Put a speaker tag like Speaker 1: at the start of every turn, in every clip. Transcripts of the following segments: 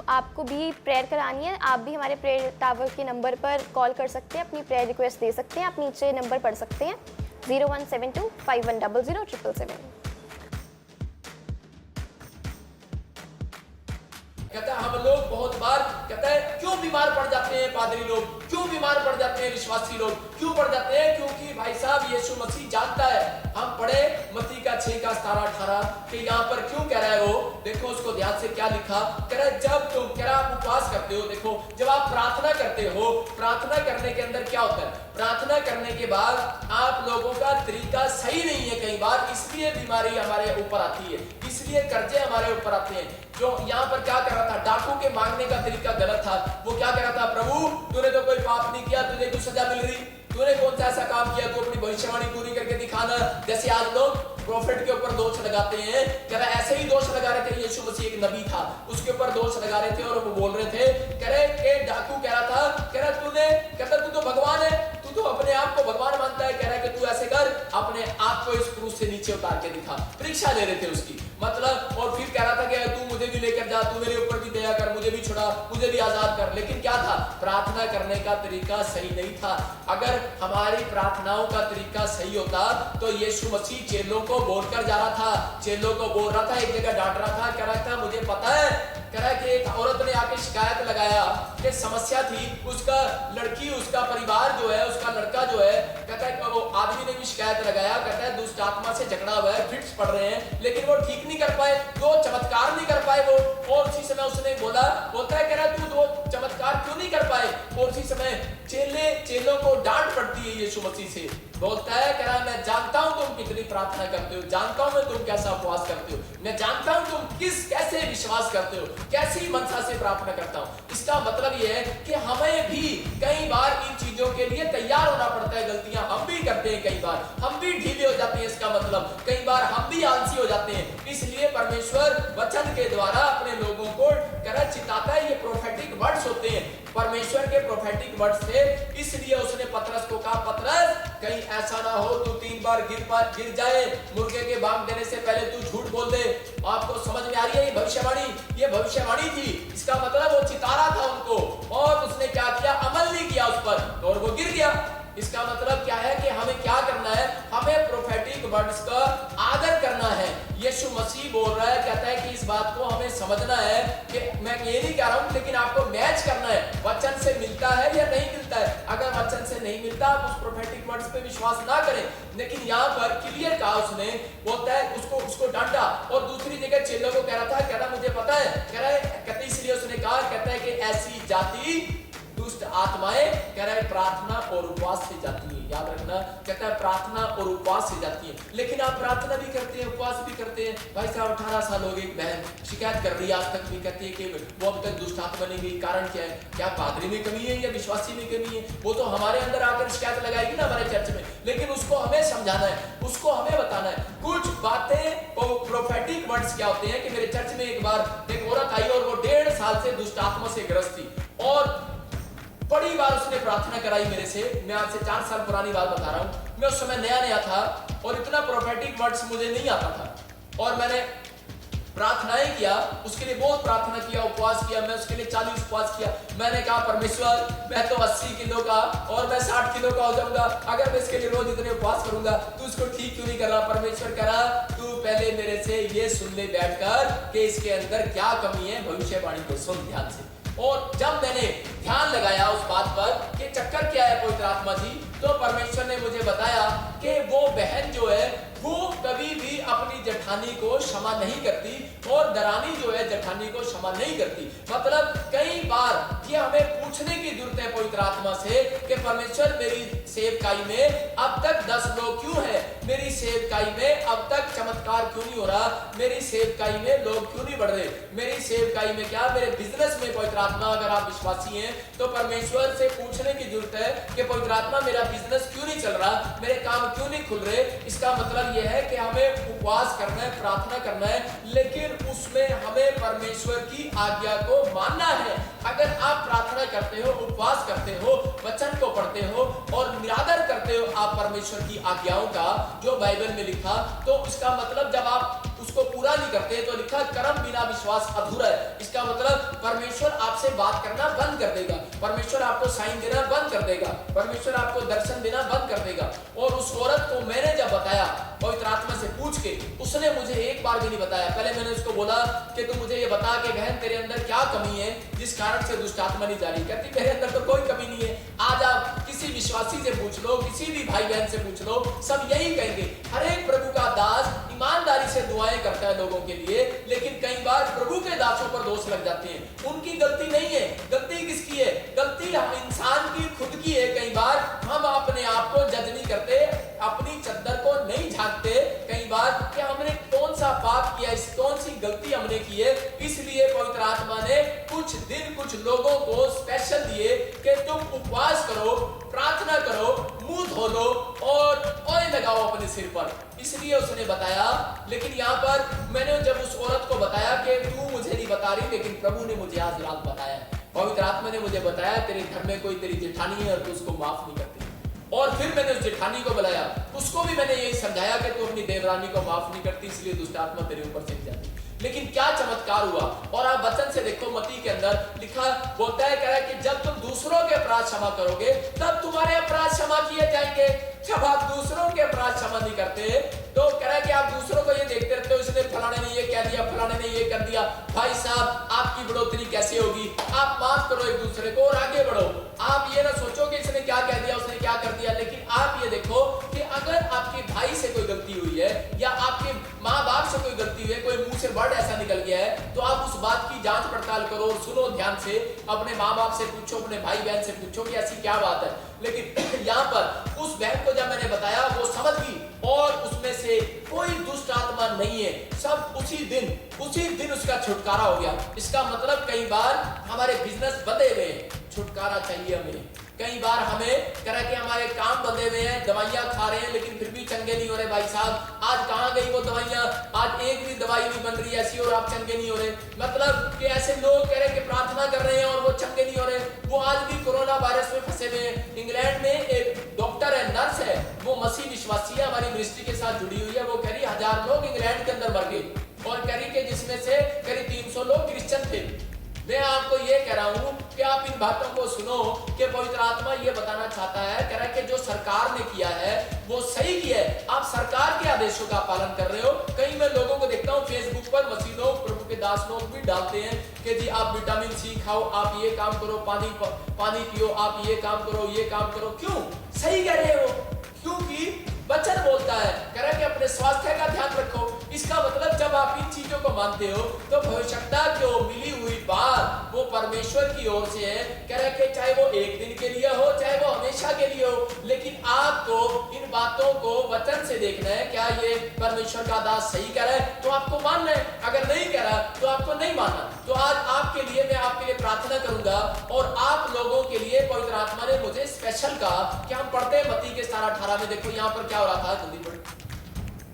Speaker 1: आपको भी प्रेयर करानी है, आप भी हमारे प्रेयर टावर के नंबर पर कॉल कर सकते हैं, अपनी प्रेयर रिक्वेस्ट दे सकते हैं। आप नीचे नंबर पढ़ सकते हैं 017251000777।
Speaker 2: कहता है हम लोग बहुत बार कहता है क्यों बीमार पड़ जाते हैं पादरी लोग, क्यों बीमार पड़ जाते हैं विश्वासी लोग, क्यों पड़ जाते हैं? क्योंकि भाई साहब यीशु मसीह जानता है। हम पढ़े मत्ती का 6:17-18 कि यहाँ पर क्यों कह रहा है वो, देखो उसको ध्यान से क्या लिखा। कह रहा है जब तुम कह रहा आप उपवास करते हो, देखो जब आप प्रार्थना करते हो, प्रार्थना करने के अंदर क्या होता है? प्रार्थना करने के बाद आप लोगों का तरीका सही नहीं है कई बार, इसलिए बीमारी हमारे ऊपर आती है, इसलिए कर्जे हमारे ऊपर आते हैं। जो यहाँ पर क्या कर रहा था, डाकू के मांगने का तरीका गलत था। वो क्या कह रहा था, प्रभु तूने तो कोई पाप नहीं किया, तुझे क्यों सजा मिल रही? तूने कौन सा ऐसा काम किया, तू अपनी भविष्यवाणी पूरी करके दिखाना। जैसे आज लोग प्रोफेट के ऊपर दोष लगाते हैं, कह रहा ऐसे ही दोष लगा रहे थे। यीशु मसीह एक नबी था, उसके ऊपर दोष लगा रहे थे और वो बोल रहे थे, कह रहे कि डाकू कह रहा था, कह रहा तूने, कहता तू तो भगवान है, तू तो अपने आप को भगवान मानता है, कह रहा है कि तू ऐसे कर, अपने आप को इस क्रूस से नीचे उतार के दिखा। परीक्षा ले रहे थे उसकी, मतलब। और फिर कह रहा था कि तू मुझे भी लेकर जा, तू मेरे ऊपर भी दया कर, मुझे भी छुड़ा, मुझे भी आजाद कर। लेकिन क्या था, प्रार्थना करने का तरीका सही नहीं था। अगर हमारी प्रार्थनाओं का तरीका सही होता तो यीशु मसीह चेलों को बोलकर जा रहा था, चेलों को बोल रहा था, एक जगह डांट रहा था, कह रहा था मुझे पता है, कह रहा है कि एक औरत ने आके शिकायत लगाया कि समस्या थी, उसका लड़की, उसका परिवार जो है, उसका लड़का जो है, कहता है वो आदमी ने भी शिकायत लगाया, कहता है दुष्ट आत्मा से झगड़ा हुआ है, फिट्स पड़ रहे हैं, लेकिन वो ठीक नहीं कर पाए, दो चमत्कार नहीं कर पाए वो। और उसी समय उसने बोलता है, कह रहा तू दो चमत्कार क्यों नहीं कर पाए? और उसी समय चेलों को डांट पड़ती है यीशु मसीह से। बोलता है, कह रहा मैं जानता हूं तुम कितनी प्रार्थना करते हो, जानता हूं मैं तुम कैसा उपवास करते हो, मैं जानता हूं तुम कैसे विश्वास करते हो, कैसी मनसा से प्रार्थना करता हूं। इसका मतलब यह है कि हमें भी कई बार इन चीजों के लिए तैयार होना पड़ता है। गलतियां हम भी करते हैं, कई बार हम भी ढीले हो जाते हैं, इसका मतलब कई बार हम भी आलसी हो जाते हैं। इसलिए परमेश्वर वचन के द्वारा अपने लोगों को चिताता है। ये प्रोफेटिक वर्ड्स होते हैं, परमेश्वर के प्रोफेटिक वर्ड्स थे। इसलिए उसने पतरस को कहा, पतरस कहीं ऐसा ना हो तू 3 बार गिर जाए, मुर्गे के बांग देने से पहले तू झूठ बोल दे। आपको समझ में आ रही है ये भविष्यवाणी? ये भविष्यवाणी थी। इसका मतलब वो चिता रहा था उनको, और उसने क्या किया, अमल नहीं किया उस पर, और वो गिर गया। इसका मतलब क्या है कि हमें क्या करना है, हमें प्रोफेटिक वर्ड्स का आदर करना है। यीशु मसीह बोल रहा है, कहता है कि इस बात को हमें समझना है कि मैं ये नहीं कह रहा हूं, लेकिन आपको मैच करना है, वचन से मिलता है या नहीं मिलता है। अगर वचन से नहीं मिलता, आप उस प्रोफेटिक वर्ड्स पे विश्वास ना करें। लेकिन यहाँ पर क्लियर कहा उसने, बोलता है उसको डांटा, और दूसरी जगह चेलों को कह रहा था, कह रहा मुझे पता है, कह रहा है, कहते इसलिए उसने कहा, कहता है कि ऐसी जाति दुष्ट आत्माएं, कह रहा है प्रार्थना और उपवास से जाती है। याद रखना, कहता है प्रार्थना और उपवास से जाती है। लेकिन आप प्रार्थना भी करते हैं, उपवास भी करते हैं। भाई साहब 18 साल हो गए, एक बहन शिकायत कर रही है, आज तक भी कहती है कि वो अब तक दुष्ट आत्मा नहीं गई। कारण क्या है? क्या पादरी में कमी है या विश्वासी में कमी है? वो तो हमारे अंदर आकर शिकायत लगाएगी ना हमारे चर्च में, लेकिन उसको हमें समझाना है, उसको हमें बताना है। कुछ बातें प्रोफेटिक वर्ड्स क्या होते हैं कि मेरे चर्च में एक बार एक औरत आई और वो 1.5 साल से दुष्ट आत्मा से ग्रस्त थी, और बड़ी बार उसने प्रार्थना कराई मेरे से। मैं आज से 4 साल पुरानी बात बता रहा हूं। मैं उस समय नया था और इतना प्रोफेटिक वर्ड्स मुझे नहीं आता था, और मैंने प्रार्थनाएं किया, उसके लिए बहुत प्रार्थना किया, उपवास किया। मैं उसके लिए 40 उपवास किया। मैंने कहा परमेश्वर मैं तो 80 किलो का और मैं 60 किलो का हो जाऊंगा अगर मैं इसके लिए रोज इतने उपवास करूंगा। तू इसको ठीक क्यों नहीं कर रहा? परमेश्वर कह रहा तू पहले मेरे से ये सुन ले बैठकर कि इसके अंदर क्या कमी है, भविष्यवाणी को सुन ध्यान से। और जब मैंने ध्यान लगाया उस बात पर कि चक्कर क्या है पवित्र आत्मा जी, तो परमेश्वर ने मुझे बताया कि वो बहन जो है वो कभी भी अपनी जेठानी को क्षमा नहीं करती, और दरानी जो है जेठानी को क्षमा नहीं करती। मतलब कई बार ये हमें पूछने की जरूरत है पवित्र आत्मा से कि परमेश्वर मेरी सेवकाई में अब तक 10 लोग क्यों हैं, मेरी सेवकाई में अब तक चमत्कार क्यों नहीं हो रहा, मेरी सेवकाई में लोग क्यों नहीं बढ़ रहे, मेरी सेवकाई में क्या, मेरे बिजनेस में पवित्र आत्मा, अगर आप विश्वासी हैं तो परमेश्वर से पूछने की जरूरत है कि पवित्र आत्मा मेरा बिजनेस क्यों नहीं चल रहा, मेरे काम क्यों नहीं खुल रहे। इसका मतलब यह है कि हमें उपवास करना है, प्रार्थना करना है, लेकिन उसमें हमें परमेश्वर की आज्ञा को मानना है। अगर आप प्रार्थना करते करते हो, उपवास करते हो, वचन को पढ़ते हो और निरादर करते हो आप परमेश्वर की आज्ञाओं का जो बाइबल में लिखा, तो उसका मतलब जब आप उसको पूरा नहीं करते तो लिखा कर्म बिना विश्वास अधूरा है। इसका मतलब परमेश्वर आपसे बात करना बंद कर देगा, परमेश्वर आपको साइन देना बंद कर देगा, परमेश्वर आपको दर्शन देना बंद कर देगा। और उस औरत को मैंने जब बताया पवित्र आत्मा से पूछ के, उसने मुझे एक बार भी नहीं बताया। पहले मैंने उसको बोला कि तू मुझे ये बता कि बहन तेरे अंदर क्या कमी है जिस कारण से दुष्ट आत्मा नहीं जा रही। कहती मेरे अंदर तो कोई कमी नहीं है। आज आप किसी विश्वासी से पूछ लो, किसी भी भाई बहन से पूछ लो, सब यही कहेंगे। हर एक प्रभु का दास ईमानदारी से दुआएं करता है लोगों के लिए, लेकिन कई बार प्रभु के दासों पर दोष लग जाते हैं। उनकी गलती नहीं है। गलती किसकी है? गलती हम इंसान की खुद की है। कई बार हम अपने आप को जज नहीं करते, अपनी चद्दर को नहीं झांकते कई बार कि हमने कौन सा पाप किया, कौन सी गलती हमने की है। इसलिए पवित्र आत्मा ने कुछ दिन कुछ लोगों को स्पेशल दिए कि तुम उपवास करो, प्रार्थना करो, मुंह धो लो और ऑयल लगाओ अपने सिर पर। इसलिए उसने बताया। लेकिन यहाँ पर मैंने जब उस औरत को बताया कि तू मुझे नहीं बता रही, लेकिन प्रभु ने मुझे आज रात बताया, पवित्र आत्मा ने मुझे बताया तेरे घर में कोई तेरी जेठानी है और तू उसको माफ नहीं करती। और फिर मैंने उस जेठानी को बुलाया, उसको भी मैंने यही समझाया कि तू अपनी देवरानी को माफ नहीं करती, इसलिए दुष्ट आत्मा तेरे ऊपर चढ़ जाती। लेकिन क्या चमत्कार हुआ। और आप वचन से देखो, मत्ती के अंदर लिखा बोलता है, कह रहा है कि जब तुम दूसरों के अपराध क्षमा करोगे तब तुम्हारे अपराध क्षमा किए जाएंगे। जब आप दूसरों के अपराध क्षमा नहीं करते तो कह रहा है कि आप दूसरों को ये देखते रहते हो, इसने फलाने ने ये कह दिया, फलाने ने ये कर दिया। भाई साहब आपकी बढ़ोतरी कैसे होगी? आप माफ करो एक दूसरे को और आगे बढ़ो। आप ये ना सोचो कि इसने क्या कह दिया, उसने क्या कर दिया। लेकिन आप ये देखो कि अगर आपके भाई से कोई गलती हुई है या आपके माँ बाप से कोई गलती हुई है, कोई मुंह से वर्ड ऐसा निकल गया है, तो आप उस बात की जांच पड़ताल करो और सुनो ध्यान से। अपने माँ बाप से पूछो, अपने भाई बहन से पूछो कि ऐसी क्या बात है। लेकिन यहाँ पर उस बहन को जब मैंने बताया वो समझ गई और उसमें से कोई दुष्ट आत्मा नहीं है। सब उसी दिन उसका छुटकारा हो गया। इसका मतलब कई बार हमारे बिजनेस बंधे हुए हैं, छुटकारा चाहिए हमें। कई बार हमें कह कि हमारे काम बंधे हुए हैं, दवाइयां खा रहे हैं लेकिन फिर भी चंगे नहीं हो रहे। भाई साहब आज कहां गई वो दवाइयां? आज एक भी दवाई नहीं बन रही ऐसी और आप चंगे नहीं हो रहे। मतलब कि ऐसे लोग कह रहे कि प्रार्थना कर रहे हैं और वो चंगे नहीं हो रहे। वो आज भी कोरोना वायरस में फंसे हुए हैं। इंग्लैंड में एक डॉक्टर है, नर्स है, वो मसीह विश्वासी है, हमारी मिनिस्ट्री के साथ जुड़ी हुई है। वो कह रही 1000 लोग इंग्लैंड के अंदर मर गए और कह रही कि जिसमें से करीब 300 लोग क्रिश्चियन थे। मैं आपको ये कह रहा हूं कि आप इन बातों को सुनो कि पवित्र आत्मा ये बताना चाहता है, कह रहा है कि जो सरकार ने किया है वो सही किया है। आप सरकार के आदेशों का पालन कर रहे हो। कई मैं लोगों को देखता हूं फेसबुक पर, मसीह लोग, प्रभु के दास लोग भी डालते हैं कि जी आप विटामिन सी खाओ, आप ये काम करो, पानी पियो, आप ये काम करो, ये काम करो। क्यों? सही कह रहे हो, क्योंकि वचन बोलता है, कह रहा है कि अपने स्वास्थ्य का ध्यान रखो। इसका मतलब जब आप इन चीजों को मानते हो तो भविष्यता जो मिली हुई बात वो परमेश्वर की ओर से है। कह रहा है कि चाहे वो एक दिन के लिए हो, चाहे वो हमेशा के लिए हो, लेकिन आपको इन बातों को वचन से देखना है। क्या ये परमेश्वर का दास सही कह रहा है तो आपको मानना है, अगर नहीं कह रहा तो आपको नहीं मानना। तो आज आपके लिए मैं आपके लिए प्रार्थना करूंगा और आप लोगों के लिए पवित्र आत्मा ने मुझे स्पेशल कहा कि हम पढ़ते हैं मत्ती के 17:18 में। देखो यहाँ पर क्या हो रहा था, जल्दी पढ़ो।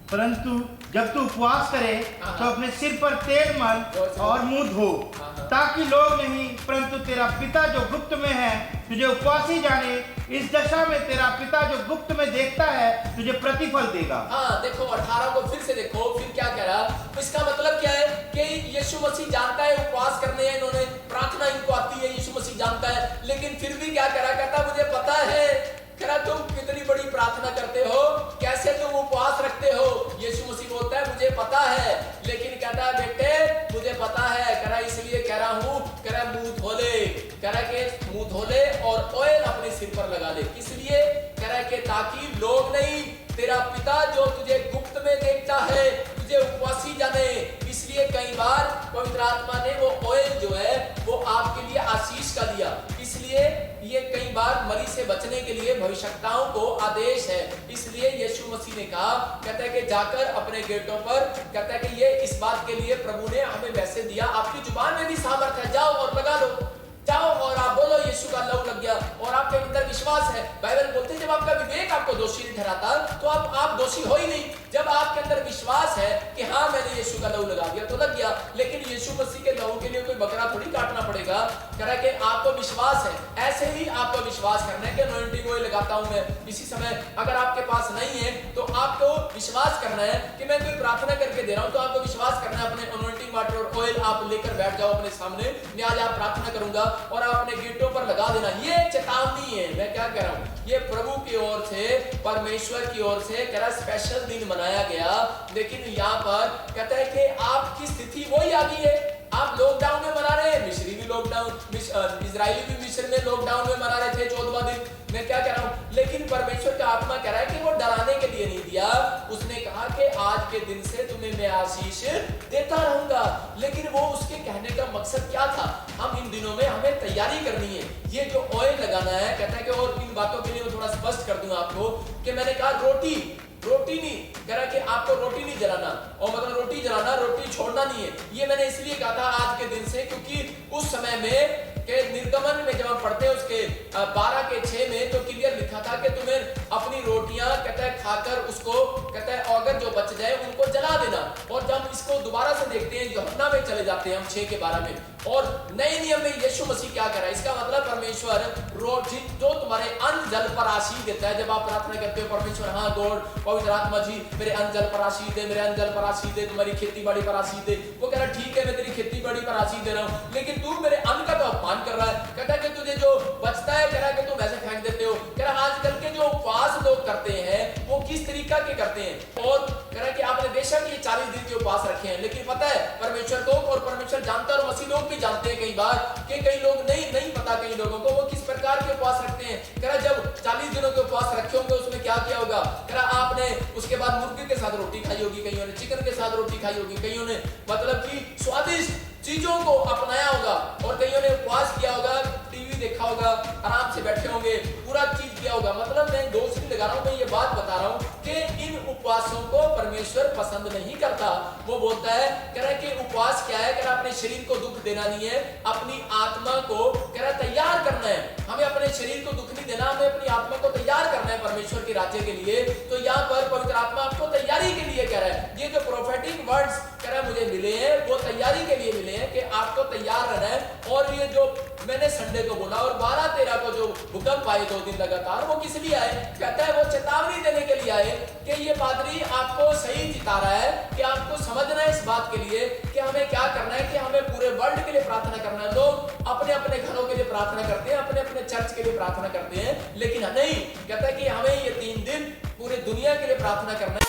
Speaker 3: परंतु जब तू उपवास करे तो अपने सिर पर तेल मल और मुंह धो, ताकि लोग नहीं परंतु तेरा पिता जो गुप्त में है तुझे उपवासी जाने। इस दशा में तेरा पिता जो गुप्त में देखता है तुझे प्रतिफल देगा।
Speaker 2: हाँ देखो 18 को फिर से देखो, फिर क्या कह रहा। इसका मतलब क्या है कि यीशु मसीह जानता है उपवास करने हैं इन्होंने, प्रार्थना इनको आती है, यीशु मसीह जानता है, लेकिन फिर भी क्या कह रहा, कहता मुझे पता है। कह रहा तुम कितनी बड़ी प्रार्थना करते हो, कैसे तुम उपवास रखते हो। यीशु मसीह बोलता है मुझे पता है, लेकिन कहता है बेटे मुझे पता है। कह रहा इसलिए कह रहा हूं, कह रहा मुंह धो ले, कह रहा कि मुंह धो ले और ऑयल अपने सिर पर लगा ले। इसलिए कह रहा कि ताकि लोग नहीं, तेरा पिता जो तुझे गुप्त में देखता है तुझे उपवासी जाने। इसलिए कई बार पवित्र आत्मा ने वो ऑयल जो है वो आपके लिए आशीष का दिया। इसलिए ये कई बार मरी से बचने के लिए भविष्यताओं को आदेश है। इसलिए यीशु मसीह ने कहा, कहता है कि जाकर अपने गेटों पर, कहता है कि ये इस बात के लिए प्रभु ने हमें वैसे दिया, आपकी जुबान में भी सामर्थ्य है, जाओ और लगा लो, जाओ और आप बोलो यीशु का लहू लग गया और आपके अंदर विश्वास है। बाइबल बोलते है जब आपका विवेक आपको दोषी नहीं ठहराता तो आप दोषी हो ही नहीं। जब आपके अंदर विश्वास है कि हाँ मैंने यीशु का लहू लगा दिया तो लग गया, लेकिन यीशु मसीह के लहू के लिए कोई बकरा थोड़ी काटना पड़ेगा। कह रहा है कि आपको विश्वास है, ऐसे ही आपको विश्वास करना है कि अनॉइंटिंग ऑयल लगाता हूं मैं। इसी समय अगर आपके पास नहीं है तो आपको विश्वास करना है कि मैं कोई प्रार्थना करके दे रहा हूं, तो आपको विश्वास करना है अपने अनॉइंटिंग वाटर और ऑयल आप लेकर बैठ जाओ अपने सामने, मैं आज आप प्रार्थना करूंगा और आप अपने गेटों पर लगा देना। ये चेतावनी है, मैं क्या कह रहा हूं, ये प्रभु की ओर से, परमेश्वर की ओर से कह रहा स्पेशल दिन मनाया गया। लेकिन यहाँ पर कहता है कि आपकी स्थिति वही आ गई है। आप लॉकडाउन में मना रहे हैं, मिस्री भी लॉकडाउन, इजरायली भी मिस्र में लॉकडाउन में मना रहे थे 14वां दिन। मैं क्या कह रहा हूं, लेकिन परमेश्वर का आत्मा कह रहा है कि वो डराने के लिए नहीं दिया, उसने कहा कि आज के दिन से तुम्हें मैं आशीष देता रहूंगा। लेकिन वो उसके कहने का मकसद क्या था, हम इन दिनों में हमें तैयारी करनी है। ये जो ऑयल लगाना है, कहता है कि और इन बातों के लिए मैं थोड़ा स्पष्ट कर दूं आपको कि मैंने कहा रोटी नहीं, कह रहा कि आपको रोटी नहीं जलाना, और मतलब रोटी जलाना, रोटी छोड़ना नहीं है। ये मैंने इसलिए कहा था आज के दिन से, क्योंकि उस समय में के निर्गमन में जब हम पढ़ते हैं उसके 12:6 में तो क्लियर लिखा था कि तुम्हें अपनी रोटियां कहता है खाकर उसको कहता है अगर जो बच जाए उनको जला देना। और जब इसको दोबारा से देखते हैं यूहन्ना में चले जाते हैं हम 6:12 में, और नए नियम में यीशु मसीह क्या कर रहा है, इसका मतलब परमेश्वर रोटी जो तुम्हारे अन्न जल पर आशीष देता है। जब आप प्रार्थना करते हो परमेश्वर हाँ गॉड पवित्र आत्मा जी मेरे अन्न जल पर आशीष दे, मेरे अन्न जल पर आशीष दे, तुम्हारी खेती बाड़ी पर आशीष दे। वो कह रहा ठीक है मैं तेरी खेती बाड़ी पर आशीष दे रहा हूँ, लेकिन तू मेरे अन्न का तो अपमान कर रहा है। कहता है कि तुझे जो बचता है कह रहा है कि तुम वैसे फेंक देते हो। कह रहा आजकल के जो उपवास लोग करते हैं वो किस तरीका के करते हैं, और कह रहा है कि आपने बेशक ये 40 दिन के उपवास रखे हैं, लेकिन पता है परमेश्वर को और परमेश्वर जानता है और मसीह लोग भी जानते हैं कई बार कि कई लोग नहीं पता कई लोगों को वो किस प्रकार के उपवास रखते हैं। कह रहा जब 40 दिनों के उपवास रखे होंगे उसमें क्या किया होगा, कह रहा आपने उसके बाद मुर्गे के साथ रोटी खाई होगी, कईयों ने चिकन के साथ रोटी खाई होगी, कईयों ने मतलब कि स्वादिष्ट चीजों को अपनाया होगा, और कईयों ने उपवास किया होगा, टीवी देखा होगा, आराम से बैठे होंगे, पूरा चीज किया होगा। मतलब मैं दोष नहीं लगा रहा हूं, मैं ये बात बता रहा हूं कि इन उपवासों को परमेश्वर पसंद नहीं करता। वो बोलता है कह रहा है कि उपवास क्या है, कह रहा अपने शरीर को दुख देना नहीं है, अपनी आत्मा को कह रहा तैयार करना है। हमें अपने शरीर को दुख नहीं देना, हमें अपनी आत्मा को तैयार करना है परमेश्वर के राज्य के लिए। तो यहाँ पर पवित्र आत्मा आपको तैयारी के लिए कह रहा है। ये जो प्रोफेटिक वर्ड्स कह रहा मुझे मिले हैं वो तैयारी के लिए मिले हैं कि आपको तैयार रहना है। और ये जो मैंने संडे को बोला और 12-13 को जो भूकंप आए 2 दिन लगातार, वो किस लिए आए, कहता है वो चेतावनी देने के लिए आए कि ये पादरी आपको सही जिता रहा है, कि आपको समझना है इस बात के लिए कि हमें क्या करना है, कि हमें पूरे वर्ल्ड के लिए प्रार्थना करना है। लोग अपने अपने घरों के लिए प्रार्थना करते हैं, अपने अपने चर्च के लिए प्रार्थना करते हैं, लेकिन नहीं, कहता है कि हमें ये 3 दिन पूरे दुनिया के लिए प्रार्थना करना है।